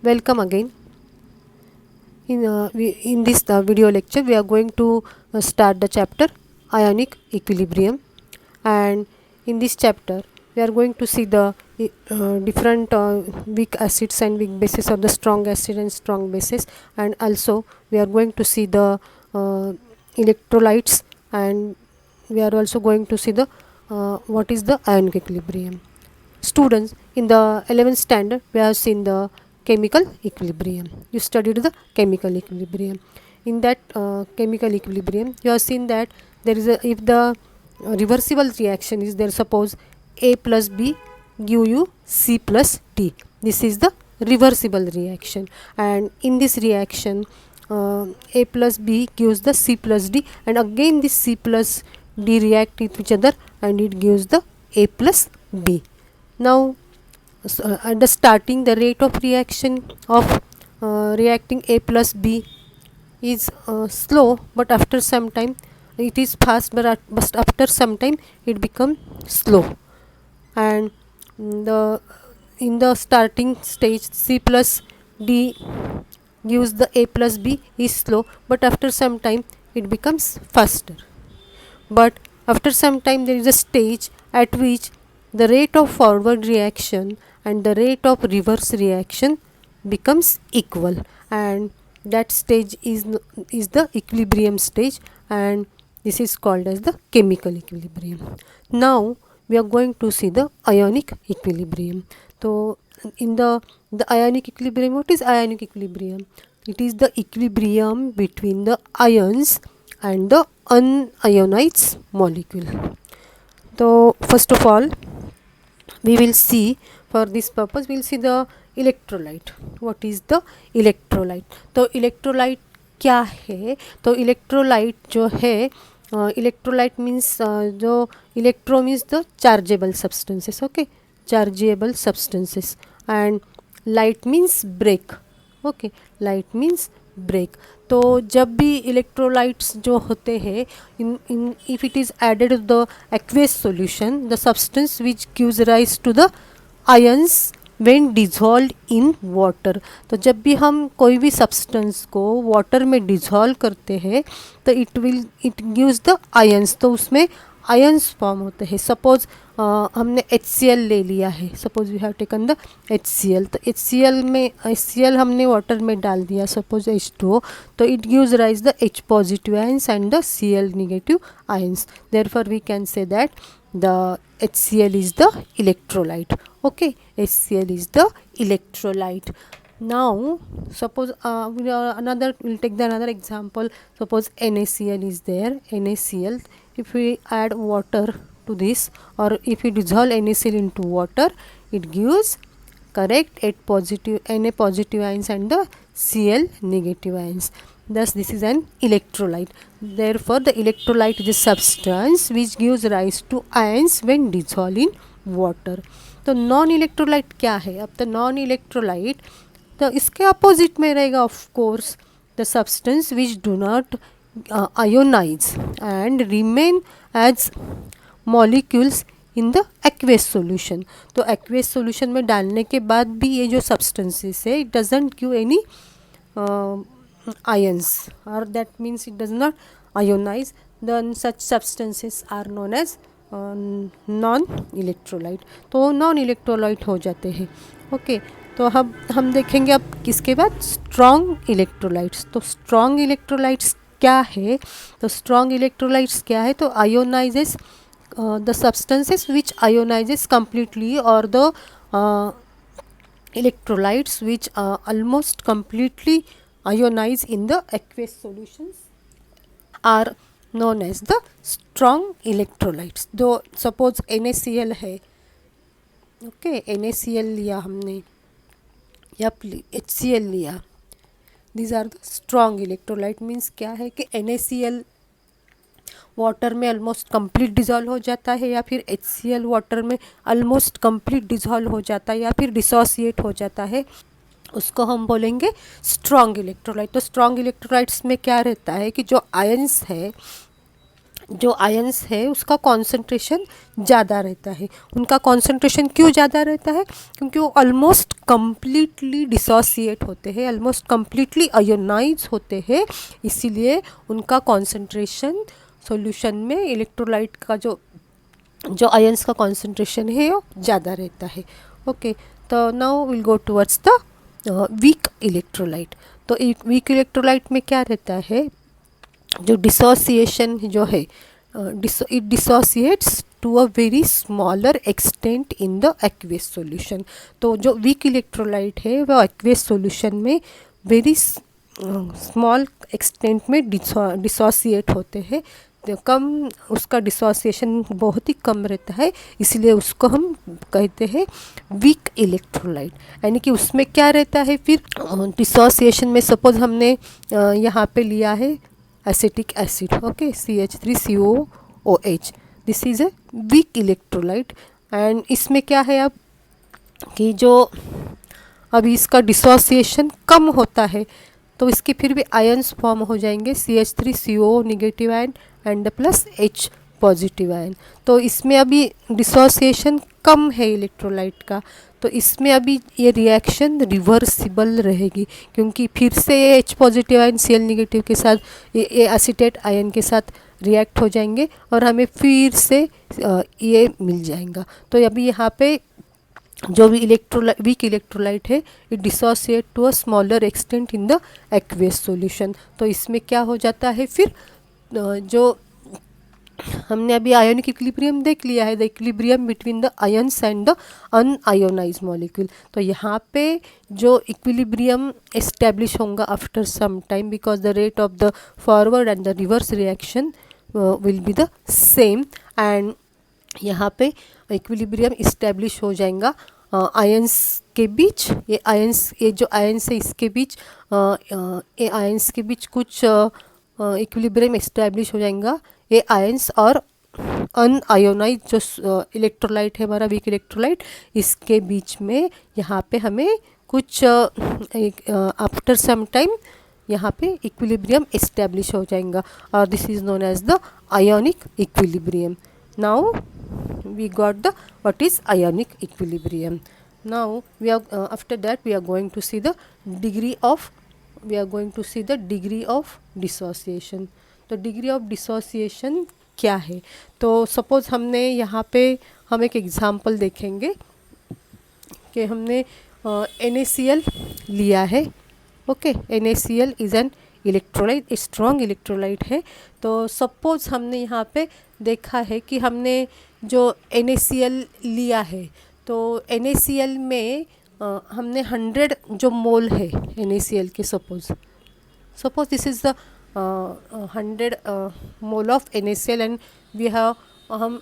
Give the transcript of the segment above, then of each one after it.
Welcome again. In this video lecture, we are going to start the chapter Ionic Equilibrium, and in this chapter, we are going to see the different weak acids and weak bases of the strong acid and strong bases, and also we are going to see the electrolytes, and we are also going to see the what is the ionic equilibrium. Students, in the 11th standard, we have seen the chemical equilibrium. You studied the chemical equilibrium. In that chemical equilibrium, you have seen that there is a, if the reversible reaction is there, suppose A plus B give you C plus D. This is the reversible reaction, and in this reaction A plus B gives the C plus D, and again this C plus D react with each other and it gives the A plus B. Now at the starting, the rate of reaction of reacting A plus B is slow, but after some time it is fast, but after some time it becomes slow. And the in the starting stage, C plus D gives the A plus B is slow, but after some time it becomes faster. But after some time there is a stage at which the rate of forward reaction and the rate of reverse reaction becomes equal, and that stage is the equilibrium stage, and this is called as the chemical equilibrium. Now we are going to see the ionic equilibrium. So in the ionic equilibrium, what is ionic equilibrium? It is the equilibrium between the ions and the unionized molecule. So first of all, we will see, for this purpose we will see the electrolyte. What is the electrolyte? तो electrolyte क्या है? तो electrolyte जो है, electrolyte means जो electro means the chargeable substances, okay, chargeable substances, and light means break, okay, light means break. तो जब भी इलेक्ट्रोलाइट्स जो होते हैं, इन if it is added the aqueous solution, the substance which gives rise to the ions when dissolve in water. तो जब भी हम कोई भी सब्सटेंस को वाटर में डिजॉल्व करते हैं तो इट गिव्स द आयंस. तो उसमें आयंस फॉर्म होते हैं. सपोज हमने HCl ले लिया है, suppose we have taken the HCl. तो HCl हमने वाटर में डाल दिया, सपोज H2O, तो it gives rise the H positive ions and the Cl negative ions. Therefore we can say that the HCl is the electrolyte. Okay, HCl is the electrolyte. Now suppose we'll take the another example. Suppose NaCl is there. NaCl, if we add water to this, or if we dissolve NaCl into water, it gives correct Na positive ions and the Cl negative ions. Thus this is an electrolyte. Therefore the electrolyte is a substance which gives rise to ions when dissolved in water. तो non electrolyte क्या है? अब तो non electrolyte तो इसके opposite में रहेगा, of course, the substance which do not ionize and remain as molecules in the aqueous solution. तो एक्वेस सॉल्यूशन में डालने के बाद भी ये जो सब्सटेंसेस है, it doesn't give any ions, or that means it does not ionize, then such substances are known as non electrolyte. तो नॉन इलेक्ट्रोलाइट हो जाते हैं. ओके, तो हम देखेंगे अब किसके बाद स्ट्रॉन्ग इलेक्ट्रोलाइट्स. तो स्ट्रॉन्ग इलेक्ट्रोलाइट्स क्या है? तो स्ट्रॉन्ग इलेक्ट्रोलाइट्स क्या है? तो ionises the substances which ionises completely, or the electrolytes which almost completely ionize in the aqueous solutions are known as the strong electrolytes. तो suppose NaCl है, okay, NaCl लिया हमने या HCl लिया, these are the strong electrolyte. Means क्या है कि NaCl water में ऑलमोस्ट कंप्लीट डिज़ोल्व हो जाता है, या फिर HCl वाटर में ऑलमोस्ट कंप्लीट डिज़ोल्व हो जाता है, या फिर डिसोसिएट हो जाता है, उसको हम बोलेंगे स्ट्रॉन्ग इलेक्ट्रोलाइट. तो स्ट्रॉन्ग इलेक्ट्रोलाइट्स में क्या रहता है कि जो आयंस है, जो आयंस है उसका कॉन्सेंट्रेशन ज़्यादा रहता है। उनका कॉन्सेंट्रेशन क्यों ज़्यादा रहता है? क्योंकि वो ऑलमोस्ट कम्प्लीटली डिसोसिएट होते हैं, ऑलमोस्ट कम्प्लीटली आयोनाइज होते हैं, इसीलिए उनका कॉन्सेंट्रेशन सॉल्यूशन में इलेक्ट्रोलाइट का जो आयंस का कॉन्सेंट्रेशन है वो ज़्यादा रहता है। ओके, तो now will go towards the weak electrolyte. तो एक वीक इलेक्ट्रोलाइट में क्या रहता है, जो डिसोसिएशन जो है, it dissociates to a very smaller extent in the aqueous solution. तो जो वीक इलेक्ट्रोलाइट है वह एक्वेस सॉल्यूशन में वेरी स्मॉल एक्सटेंट में डिसोसिएट होते हैं। तो कम, उसका डिसोसिएशन बहुत ही कम रहता है, इसलिए उसको हम कहते हैं वीक इलेक्ट्रोलाइट। यानी कि उसमें क्या रहता है फिर डिसोसिएशन में, सपोज हमने यहाँ पे लिया है acetic acid, okay, CH3COOH, this is a weak electrolyte. And इसमें क्या है अब कि जो अभी इसका डिसोसिएशन कम होता है, तो इसके फिर भी आयंस फॉर्म हो जाएंगे, CH3CO negative ion and plus H positive ion. तो इसमें अभी डिसोसिएशन कम है इलेक्ट्रोलाइट का, तो इसमें अभी ये रिएक्शन रिवर्सिबल रहेगी, क्योंकि फिर से ये H positive ion Cl negative के साथ ये एसीटेट आयन के साथ रिएक्ट हो जाएंगे और हमें फिर से ये मिल जाएगा। तो अभी यहाँ पे जो भी वीक इलेक्ट्रोलाइट है, it dissociate to a smaller extent in the aqueous solution. तो इसमें क्या हो जाता है फिर, जो हमने अभी आयोनिक इक्विलिब्रियम देख लिया है, the equilibrium between the ions and the unionized molecule. तो यहाँ पे जो इक्विलिब्रियम एस्टेब्लिश होगा after some time, because the rate of the forward and the reverse reaction will be the same, and यहाँ पे इक्विलिब्रियम इस्टेब्लिश हो जाएगा ions के बीच। ये जो आयंस है इसके बीच, ये आयंस के बीच कुछ इक्विलिब्रियम इस्टेब्लिश हो जाएगा, ये आयंस और अनआयोनाइज जो इलेक्ट्रोलाइट है हमारा वीक इलेक्ट्रोलाइट, इसके बीच में यहाँ पे हमें कुछ आफ्टर सम टाइम यहाँ पे इक्विलिब्रियम इस्टेब्लिश हो जाएगा, और this is known as the ionic equilibrium. Now we got the what is ionic equilibrium. Now we are after that we are going to see the degree of dissociation. तो degree of dissociation क्या है? तो suppose हमने यहाँ पे हम एक example देखेंगे कि हमने NaCl लिया है, okay, NaCl is an electrolyte, strong electrolyte है। तो सपोज हमने यहाँ पे देखा है कि हमने जो NaCl लिया है, तो NaCl में हमने 100 जो मोल है NaCl के, suppose this is the 100 mole of NaCl and we have, हम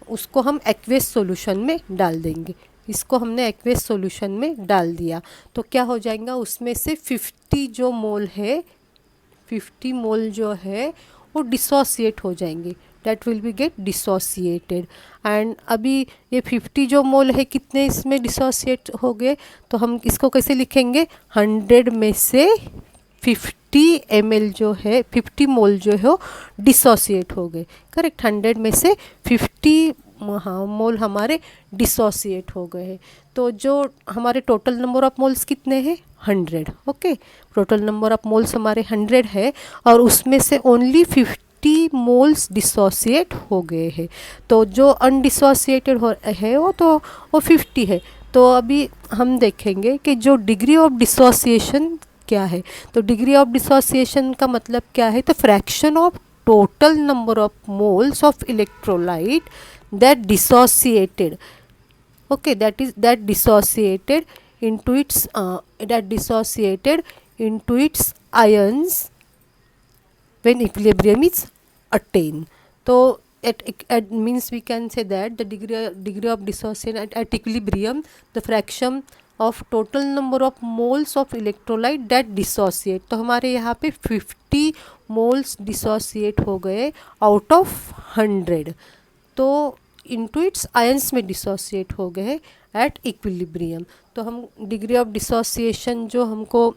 उसको हम एक्वेस सॉल्यूशन में डाल देंगे। इसको हमने एक्वेस सॉल्यूशन में डाल दिया तो क्या हो जाएगा, उसमें से 50 जो मोल है, 50 मोल जो है वो डिसोसिएट हो जाएंगे, that will be get dissociated. And अभी ये 50 जो मोल है कितने इसमें डिसोसिएट हो गए, तो हम इसको कैसे लिखेंगे, 100 में से 50 ml जो है, 50 मोल जो है वो डिसोसिएट हो गए, करेक्ट। 100 में से 50 मोल हमारे डिसोसिएट हो गए हैं। तो जो हमारे टोटल नंबर ऑफ मोल्स कितने हैं, 100, okay. Total number of moles हमारे 100 है और उसमें से ओनली 50 मोल्स डिसोसिएट हो गए हैं। तो जो अनडिसोसिएटेड है वो 50 है। तो अभी हम देखेंगे कि जो डिग्री ऑफ डिसोसिएशन क्या है। तो डिग्री ऑफ डिसोसिएशन का मतलब क्या है, तो fraction of total number of moles of electrolyte that dissociated, okay, that dissociated into its ions when equilibrium is attained. So it means we can say that the degree of dissociation at equilibrium, the fraction of total number of moles of electrolyte that dissociate. तो हमारे यहाँ पे 50 moles dissociate हो गए out of 100, तो into its ions में dissociate हो गए एट इक्विलिब्रियम। तो हम डिग्री ऑफ डिसोसिएशन जो हमको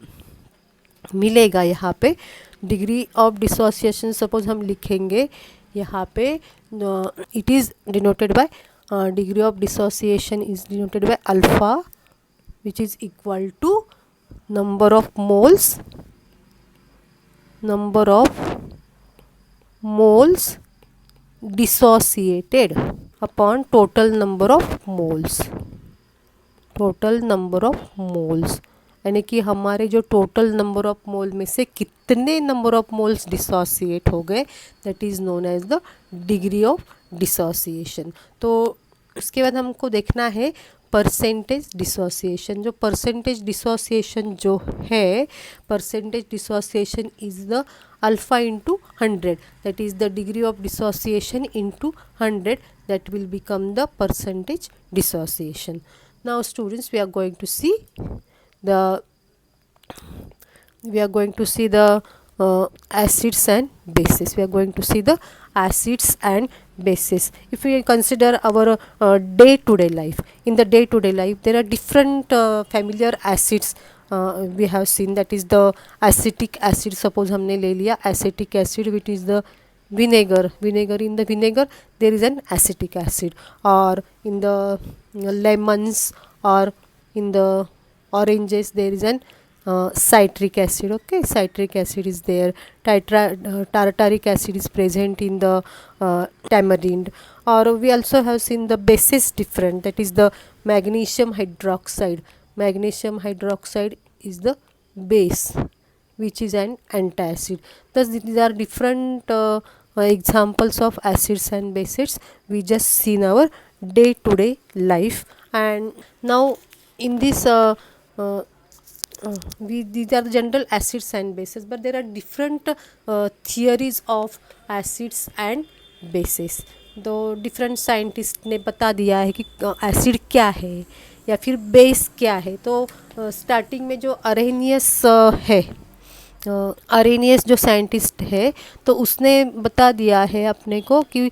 मिलेगा यहाँ पे, डिग्री ऑफ डिसोसिएशन सपोज हम लिखेंगे यहाँ पे it is denoted by degree of dissociation is denoted by alpha which is equal to number of moles dissociated upon total number of moles. यानी कि हमारे जो टोटल नंबर ऑफ मोल में से कितने नंबर ऑफ मोल्स डिसोसिएट हो गए, that is known as the degree of dissociation. तो उसके बाद हमको देखना है परसेंटेज डिसोसिएशन. जो परसेंटेज डिसोसिएशन जो है, percentage dissociation is the alpha into 100, that is the degree of dissociation into 100, that will become the percentage dissociation. Now students, we are going to see the acids and bases. We are going to see the acids and bases. If we consider our day-to-day life, in the day-to-day life there are different familiar acids we have seen, that is the acetic acid. Suppose हमने ले लिया acetic acid, which is the vinegar. In the vinegar there is an acetic acid, or in the lemons or in the oranges there is an citric acid. Okay, citric acid is there. Tartaric acid is present in the tamarind. Or we also have seen the bases different, that is the magnesium hydroxide. Magnesium hydroxide is the base which is an antacid. Thus these are different examples of acids and bases we just see in our day to day life. And now in this these are the general acids and bases, but there are different theories of acids and bases. तो different scientist ने बता दिया है कि acid क्या है या फिर बेस क्या है. तो स्टार्टिंग में जो अरेनियस जो साइंटिस्ट है, तो उसने बता दिया है अपने को कि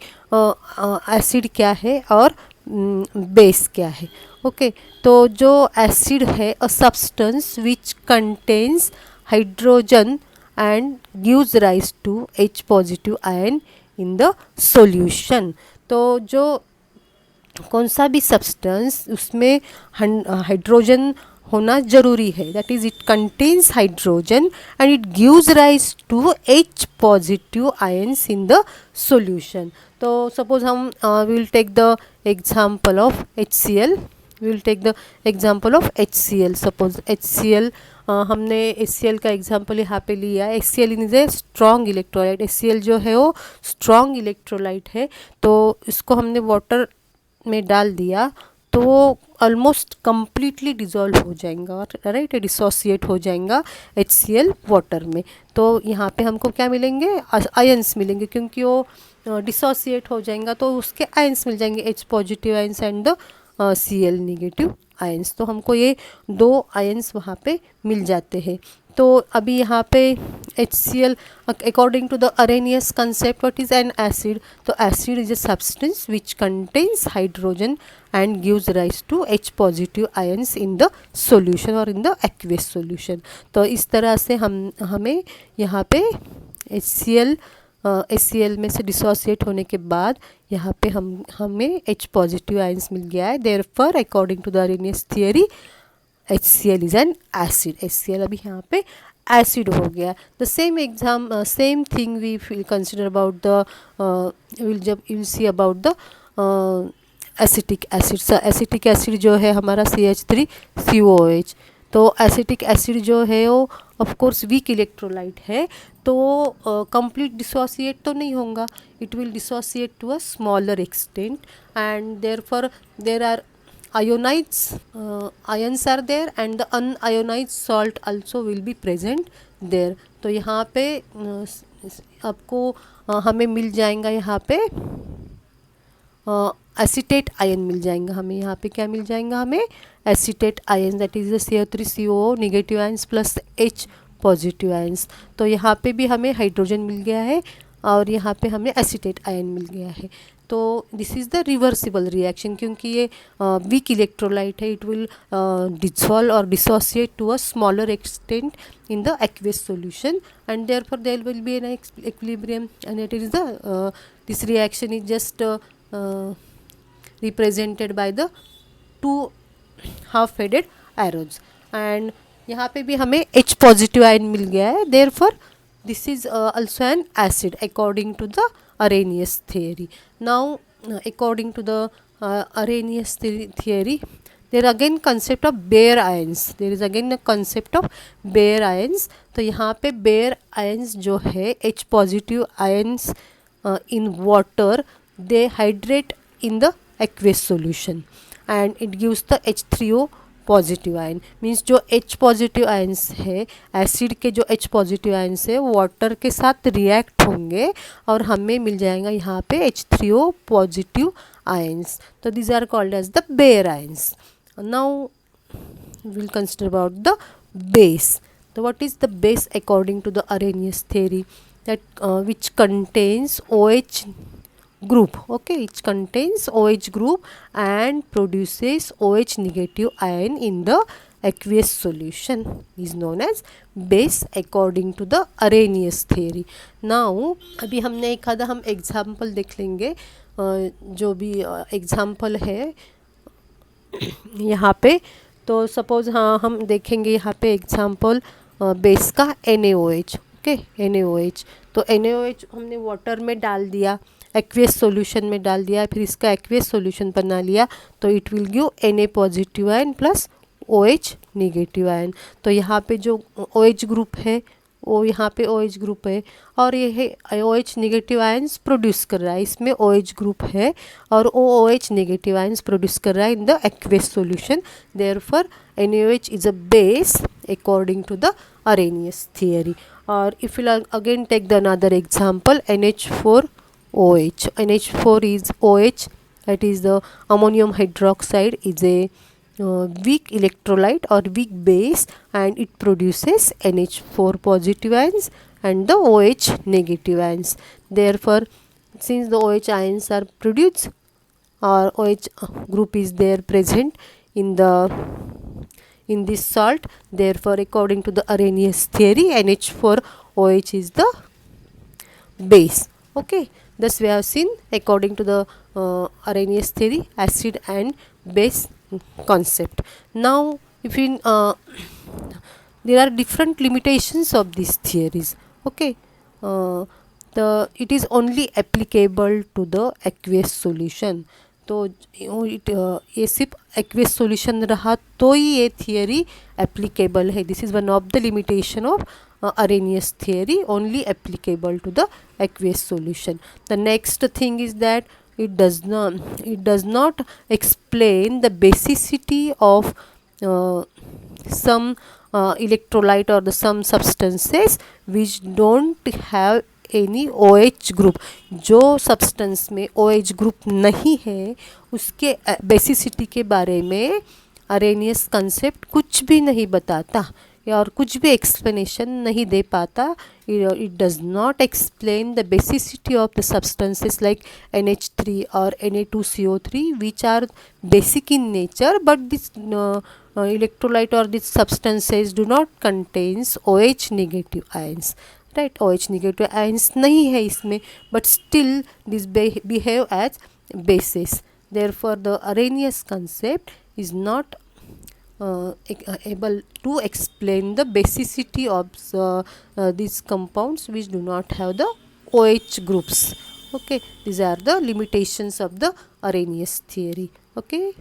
एसिड क्या है और बेस क्या है. ओके, तो जो एसिड है, a substance which contains hydrogen and gives rise to H positive ion in the solution. तो जो कौन सा भी सब्सटेंस, उसमें हाइड्रोजन होना जरूरी है, that is it contains hydrogen and it gives rise to H positive ions in the solution. तो सपोज हम will take the example of HCl. Suppose HCl, हमने HCl का एग्जांपल यहाँ पे लिया है. HCl is a strong electrolyte. HCl जो है वो स्ट्रॉन्ग इलेक्ट्रोलाइट है. तो इसको हमने वाटर में डाल दिया तो वो ऑलमोस्ट कम्प्लीटली डिज़ोल्व हो जाएगा, राइट, डिसोसिएट हो जाएगा HCl वाटर में. तो यहाँ पे हमको क्या मिलेंगे, आयंस मिलेंगे, क्योंकि वो डिसोसिएट हो जाएगा तो उसके आयंस मिल जाएंगे, H positive ions and the Cl negative ions. तो हमको ये दो आयंस वहाँ पे मिल जाते हैं. तो अभी यहाँ पे HCl according to the Arrhenius concept, what is an acid. तो acid is a substance which contains hydrogen and gives rise to H positive ions in the solution और इन द एक्वियस सॉल्यूशन. तो इस तरह से हमें यहाँ पे HCl में से डिसोसिएट होने के बाद यहाँ पे हमें H पॉजिटिव आयंस मिल गया है. Therefore according to the Arrhenius theory HCl is an acid. HCl अभी यहाँ पे एसिड हो गया. The same thing we will consider about the will see about the acetic acid. Acetic acid जो है हमारा CH3COOH. तो एसिटिक एसिड जो है वो ऑफ कोर्स वीक इलेक्ट्रोलाइट है, तो कंप्लीट डिसोसिएट तो नहीं होगा. It will dissociate to a smaller extent and therefore there are ions are there and the unionized salt also will be present there. तो यहाँ पे आपको हमें मिल जाएगा, यहाँ पे एसीटेट आयन मिल जाएगा हमें. यहाँ पे क्या मिल जाएगा हमें, acetate ion, that is the CH3COO negative ions plus H positive ions. तो यहाँ पे भी हमें हाइड्रोजन मिल गया है और यहाँ पे हमें एसीटेट आयन मिल गया है. तो this is the reversible reaction, क्योंकि ये वीक इलेक्ट्रोलाइट है, इट विल डिसॉल्व और dissociate to a smaller extent in the aqueous solution, and therefore there will be an equilibrium, and it is the this reaction is just represented by the two half headed arrows, and यहाँ पे भी हमें H positive ion मिल गया है, therefore this is also an acid according to the Arrhenius theory. Now according to the Arrhenius theory, there again concept of bare ions, there is again a concept of bare ions. तो यहाँ पे bare ions जो है H positive ions in water, they hydrate in the aqueous solution and it gives the H3O positive ion. Means जो H positive ions है, acid के जो H positive ions है वाटर के साथ रिएक्ट होंगे और हमें मिल जाएगा यहाँ पे H3O पॉजिटिव आयन्स. तो these are called as the bare ions. Now we will consider about the base. So what is the base according to the Arrhenius theory? That which contains OH group, okay, which contains OH group and produces OH negative ion in the aqueous solution is known as base according to the Arrhenius theory. Now अभी हमने एक आधा हम example देख लेंगे. जो भी example है यहाँ पे, तो सपोज हाँ हम देखेंगे यहाँ पे एग्जाम्पल बेस का NaOH, ओके, NaOH. तो NaOH हमने वाटर में डाल दिया, एक्वेस सॉल्यूशन में डाल दिया, फिर इसका एक्वेस सॉल्यूशन बना लिया, तो it will give Na positive ion plus OH negative ion. तो यहाँ पे जो OH ग्रुप है वो यहाँ पे OH ग्रुप है और ये है OH नेगेटिव आयंस प्रोड्यूस कर रहा है, इसमें OH ग्रुप है और वो OH नेगेटिव आयंस प्रोड्यूस कर रहा है in the aqueous solution. Therefore NaOH is a base according to the Arrhenius theory. और if you again take the another example NH4OH. NH4 is OH, that is the ammonium hydroxide is a weak electrolyte or weak base and it produces NH4 positive ions and the OH negative ions. Therefore since the OH ions are produced or OH group is there present in this salt, therefore according to the Arrhenius theory NH4OH is the base. Okay, thus we have seen according to the Arrhenius theory acid and base concept. Now if in there are different limitations of these theories, okay, it is only applicable to the aqueous solution. तो ये सिर्फ aqueous solution रहा तो ही ये theory applicable है. This is one of the limitation of Arrhenius theory, only applicable to the aqueous solution. The next thing is that it does not explain the basicity of some electrolyte or some substances which don't have any OH group. जो substance में OH group नहीं है उसके basicity के बारे में Arrhenius concept कुछ भी नहीं बताता और कुछ भी explanation नहीं दे पाता. It does not explain the basicity of the substances like NH3 or Na2CO3 which are basic in nature, but this electrolyte or these substances do not contains OH negative ions, right? OH negative ions नहीं है इसमें, but still this behave as bases. Therefore the Arrhenius concept is not able to explain the basicity of these compounds which do not have the OH groups. Okay, these are the limitations of the Arrhenius theory. Okay.